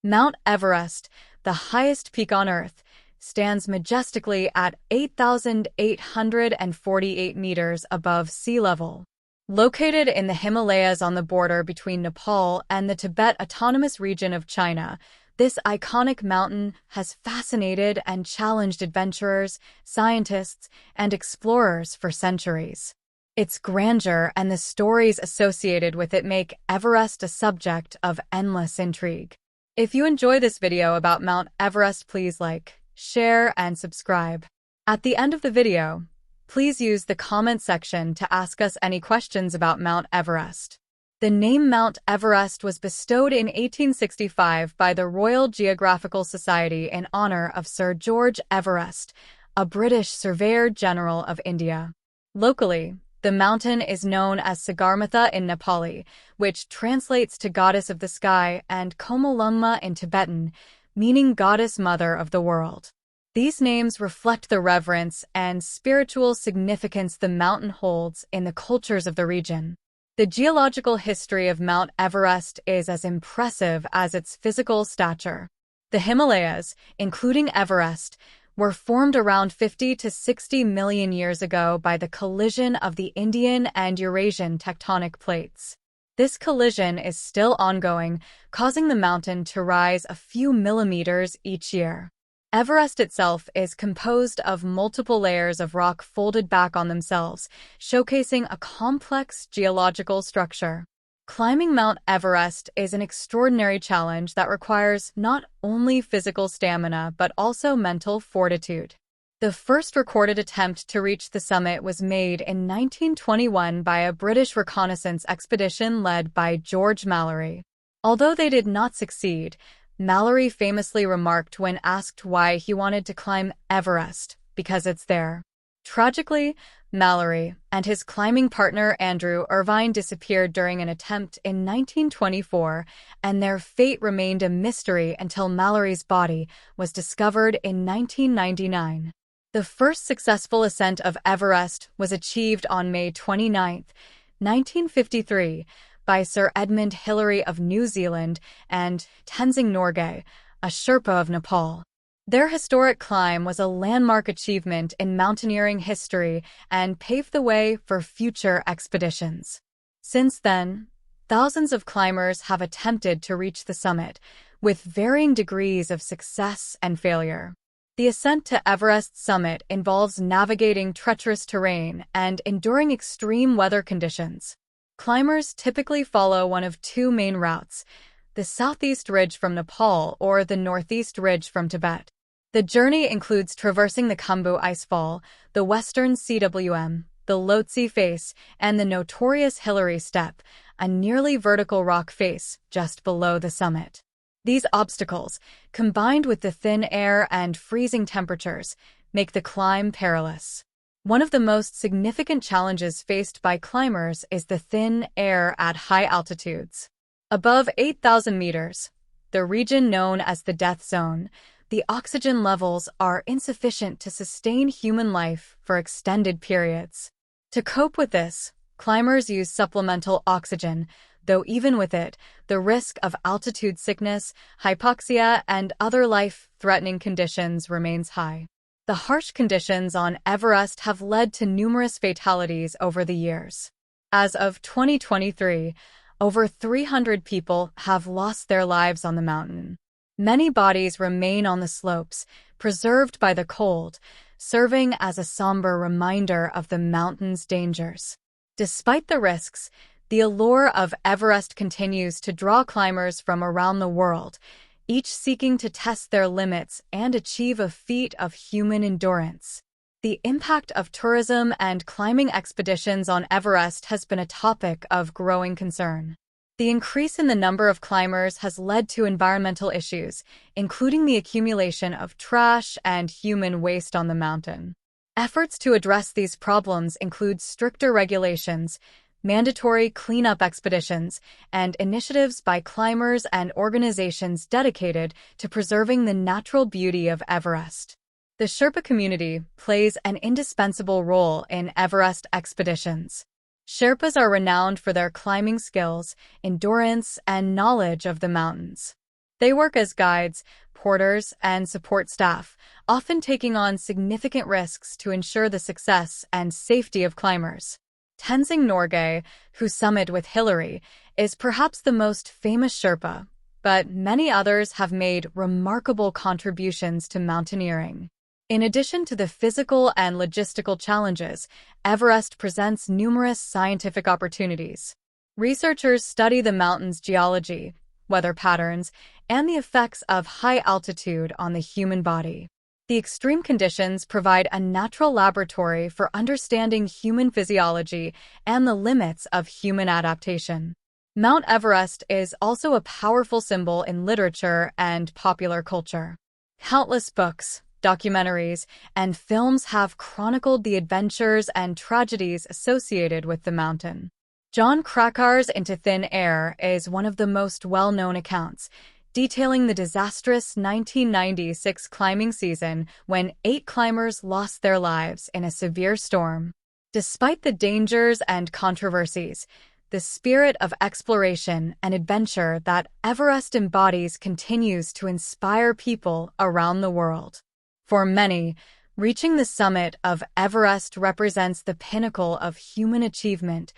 Mount Everest, the highest peak on Earth, stands majestically at 8,848 meters above sea level. Located in the Himalayas on the border between Nepal and the Tibet Autonomous Region of China, this iconic mountain has fascinated and challenged adventurers, scientists, and explorers for centuries. Its grandeur and the stories associated with it make Everest a subject of endless intrigue. If you enjoy this video about Mount Everest, please like, share, and subscribe. At the end of the video, please use the comment section to ask us any questions about Mount Everest. The name Mount Everest was bestowed in 1865 by the Royal Geographical Society in honor of Sir George Everest, a British Surveyor General of India. Locally, the mountain is known as Sagarmatha in Nepali, which translates to Goddess of the Sky, and Chomolungma in Tibetan, meaning Goddess Mother of the World. These names reflect the reverence and spiritual significance the mountain holds in the cultures of the region. The geological history of Mount Everest is as impressive as its physical stature. The Himalayas, including Everest, were formed around 50 to 60 million years ago by the collision of the Indian and Eurasian tectonic plates. This collision is still ongoing, causing the mountain to rise a few millimeters each year. Everest itself is composed of multiple layers of rock folded back on themselves, showcasing a complex geological structure. Climbing Mount Everest is an extraordinary challenge that requires not only physical stamina but also mental fortitude. The first recorded attempt to reach the summit was made in 1921 by a British reconnaissance expedition led by George Mallory. Although they did not succeed, Mallory famously remarked when asked why he wanted to climb Everest, "Because it's there." Tragically, Mallory and his climbing partner Andrew Irvine disappeared during an attempt in 1924, and their fate remained a mystery until Mallory's body was discovered in 1999. The first successful ascent of Everest was achieved on May 29, 1953, by Sir Edmund Hillary of New Zealand and Tenzing Norgay, a Sherpa of Nepal. Their historic climb was a landmark achievement in mountaineering history and paved the way for future expeditions. Since then, thousands of climbers have attempted to reach the summit, with varying degrees of success and failure. The ascent to Everest's summit involves navigating treacherous terrain and enduring extreme weather conditions. Climbers typically follow one of two main routes: the southeast ridge from Nepal or the northeast ridge from Tibet. The journey includes traversing the Khumbu Icefall, the western CWM, the Lhotse Face, and the notorious Hillary Step, a nearly vertical rock face just below the summit. These obstacles, combined with the thin air and freezing temperatures, make the climb perilous. One of the most significant challenges faced by climbers is the thin air at high altitudes. Above 8,000 meters, the region known as the death zone, the oxygen levels are insufficient to sustain human life for extended periods. To cope with this, climbers use supplemental oxygen, though even with it, the risk of altitude sickness, hypoxia, and other life-threatening conditions remains high. The harsh conditions on Everest have led to numerous fatalities over the years. As of 2023, over 300 people have lost their lives on the mountain. Many bodies remain on the slopes, preserved by the cold, serving as a somber reminder of the mountain's dangers. Despite the risks, the allure of Everest continues to draw climbers from around the world, each seeking to test their limits and achieve a feat of human endurance. The impact of tourism and climbing expeditions on Everest has been a topic of growing concern. The increase in the number of climbers has led to environmental issues, including the accumulation of trash and human waste on the mountain. Efforts to address these problems include stricter regulations, mandatory cleanup expeditions, and initiatives by climbers and organizations dedicated to preserving the natural beauty of Everest. The Sherpa community plays an indispensable role in Everest expeditions. Sherpas are renowned for their climbing skills, endurance, and knowledge of the mountains. They work as guides, porters, and support staff, often taking on significant risks to ensure the success and safety of climbers. Tenzing Norgay, who summited with Hillary, is perhaps the most famous Sherpa, but many others have made remarkable contributions to mountaineering. In addition to the physical and logistical challenges, Everest presents numerous scientific opportunities. Researchers study the mountain's geology, weather patterns, and the effects of high altitude on the human body. The extreme conditions provide a natural laboratory for understanding human physiology and the limits of human adaptation. Mount Everest is also a powerful symbol in literature and popular culture. Countless books, documentaries, and films have chronicled the adventures and tragedies associated with the mountain. Jon Krakauer's Into Thin Air is one of the most well-known accounts, detailing the disastrous 1996 climbing season when 8 climbers lost their lives in a severe storm. Despite the dangers and controversies, the spirit of exploration and adventure that Everest embodies continues to inspire people around the world. For many, reaching the summit of Everest represents the pinnacle of human achievement,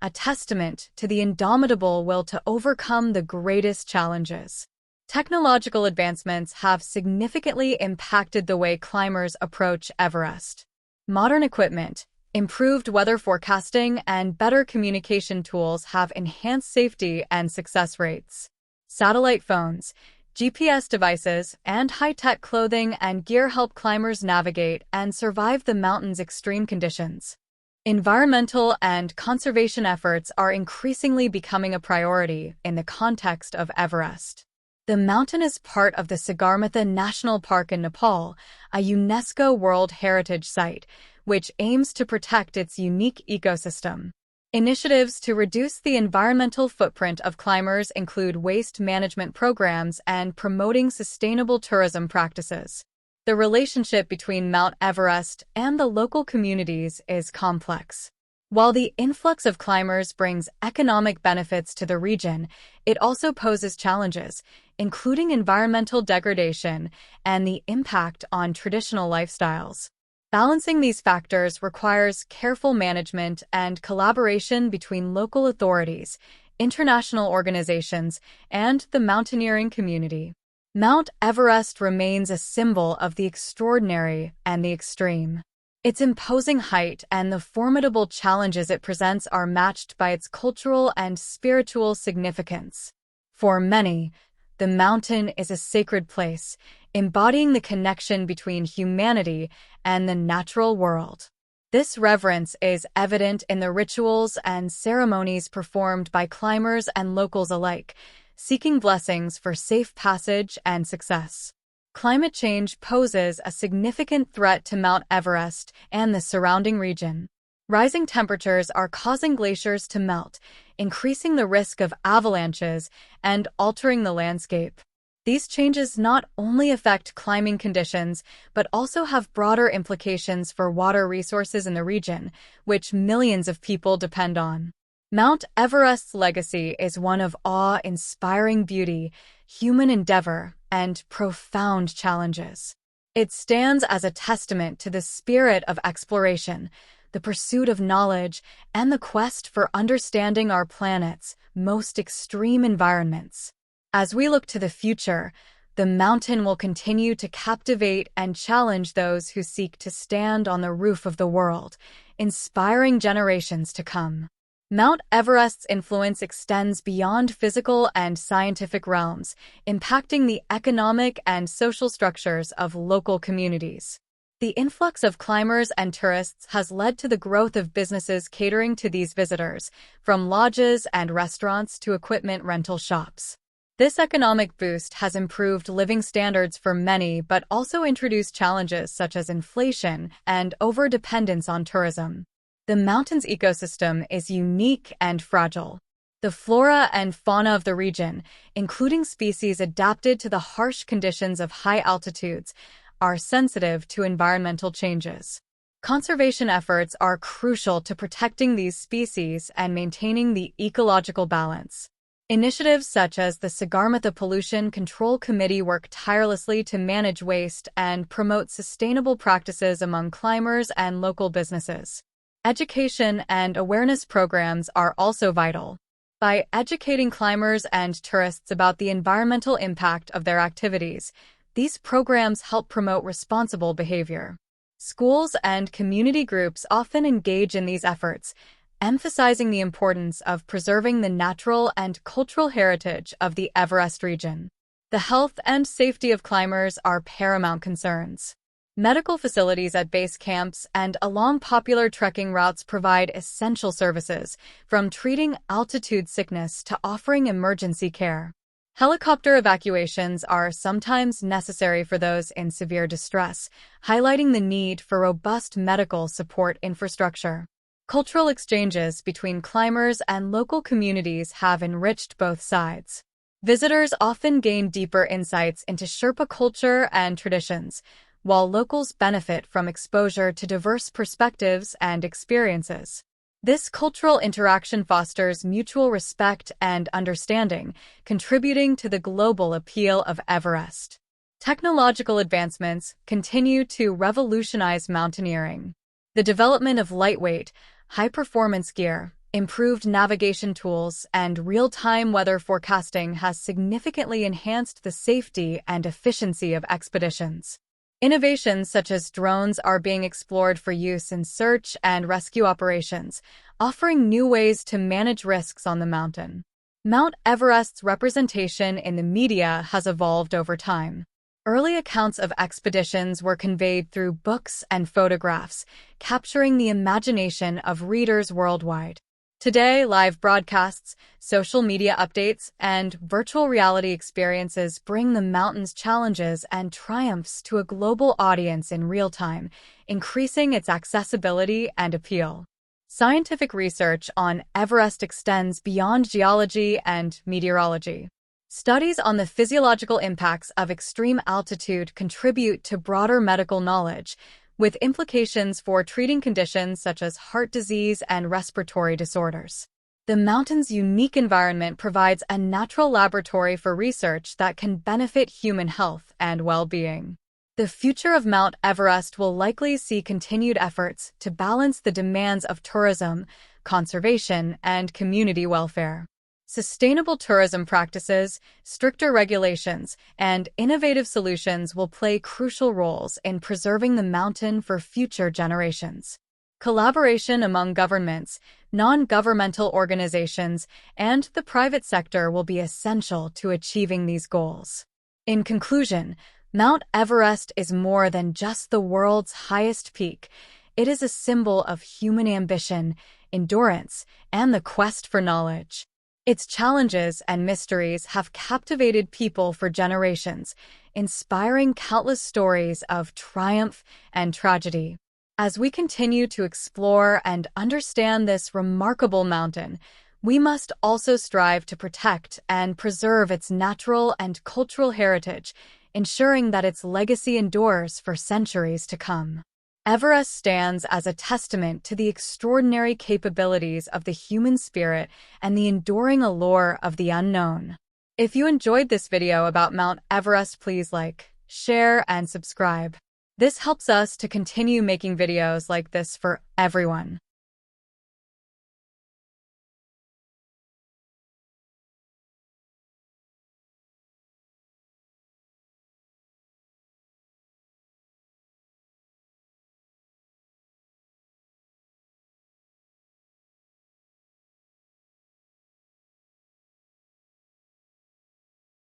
a testament to the indomitable will to overcome the greatest challenges. Technological advancements have significantly impacted the way climbers approach Everest. Modern equipment, improved weather forecasting, and better communication tools have enhanced safety and success rates. Satellite phones, GPS devices, and high-tech clothing and gear help climbers navigate and survive the mountain's extreme conditions. Environmental and conservation efforts are increasingly becoming a priority in the context of Everest. The mountain is part of the Sagarmatha National Park in Nepal, a UNESCO World Heritage Site, which aims to protect its unique ecosystem. Initiatives to reduce the environmental footprint of climbers include waste management programs and promoting sustainable tourism practices. The relationship between Mount Everest and the local communities is complex. While the influx of climbers brings economic benefits to the region, it also poses challenges, including environmental degradation and the impact on traditional lifestyles. Balancing these factors requires careful management and collaboration between local authorities, international organizations, and the mountaineering community. Mount Everest remains a symbol of the extraordinary and the extreme. Its imposing height and the formidable challenges it presents are matched by its cultural and spiritual significance. For many, the mountain is a sacred place, embodying the connection between humanity and the natural world. This reverence is evident in the rituals and ceremonies performed by climbers and locals alike, seeking blessings for safe passage and success. Climate change poses a significant threat to Mount Everest and the surrounding region. Rising temperatures are causing glaciers to melt, increasing the risk of avalanches and altering the landscape. These changes not only affect climbing conditions, but also have broader implications for water resources in the region, which millions of people depend on. Mount Everest's legacy is one of awe-inspiring beauty, human endeavor, and profound challenges. It stands as a testament to the spirit of exploration, the pursuit of knowledge, and the quest for understanding our planet's most extreme environments. As we look to the future, the mountain will continue to captivate and challenge those who seek to stand on the roof of the world, inspiring generations to come. Mount Everest's influence extends beyond physical and scientific realms, impacting the economic and social structures of local communities. The influx of climbers and tourists has led to the growth of businesses catering to these visitors, from lodges and restaurants to equipment rental shops. This economic boost has improved living standards for many but also introduced challenges such as inflation and overdependence on tourism. The mountain's ecosystem is unique and fragile. The flora and fauna of the region, including species adapted to the harsh conditions of high altitudes, are sensitive to environmental changes. Conservation efforts are crucial to protecting these species and maintaining the ecological balance. Initiatives such as the Sagarmatha Pollution Control Committee work tirelessly to manage waste and promote sustainable practices among climbers and local businesses. Education and awareness programs are also vital. By educating climbers and tourists about the environmental impact of their activities, these programs help promote responsible behavior. Schools and community groups often engage in these efforts, emphasizing the importance of preserving the natural and cultural heritage of the Everest region. The health and safety of climbers are paramount concerns. Medical facilities at base camps and along popular trekking routes provide essential services, from treating altitude sickness to offering emergency care. Helicopter evacuations are sometimes necessary for those in severe distress, highlighting the need for robust medical support infrastructure. Cultural exchanges between climbers and local communities have enriched both sides. Visitors often gain deeper insights into Sherpa culture and traditions, while locals benefit from exposure to diverse perspectives and experiences. This cultural interaction fosters mutual respect and understanding, contributing to the global appeal of Everest. Technological advancements continue to revolutionize mountaineering. The development of lightweight, high-performance gear, improved navigation tools, and real-time weather forecasting has significantly enhanced the safety and efficiency of expeditions. Innovations such as drones are being explored for use in search and rescue operations, offering new ways to manage risks on the mountain. Mount Everest's representation in the media has evolved over time. Early accounts of expeditions were conveyed through books and photographs, capturing the imagination of readers worldwide. Today, live broadcasts, social media updates, and virtual reality experiences bring the mountain's challenges and triumphs to a global audience in real time, increasing its accessibility and appeal. Scientific research on Everest extends beyond geology and meteorology. Studies on the physiological impacts of extreme altitude contribute to broader medical knowledge, with implications for treating conditions such as heart disease and respiratory disorders. The mountain's unique environment provides a natural laboratory for research that can benefit human health and well-being. The future of Mount Everest will likely see continued efforts to balance the demands of tourism, conservation, and community welfare. Sustainable tourism practices, stricter regulations, and innovative solutions will play crucial roles in preserving the mountain for future generations. Collaboration among governments, non-governmental organizations, and the private sector will be essential to achieving these goals. In conclusion, Mount Everest is more than just the world's highest peak. It is a symbol of human ambition, endurance, and the quest for knowledge. Its challenges and mysteries have captivated people for generations, inspiring countless stories of triumph and tragedy. As we continue to explore and understand this remarkable mountain, we must also strive to protect and preserve its natural and cultural heritage, ensuring that its legacy endures for centuries to come. Everest stands as a testament to the extraordinary capabilities of the human spirit and the enduring allure of the unknown. If you enjoyed this video about Mount Everest, please like, share, and subscribe. This helps us to continue making videos like this for everyone.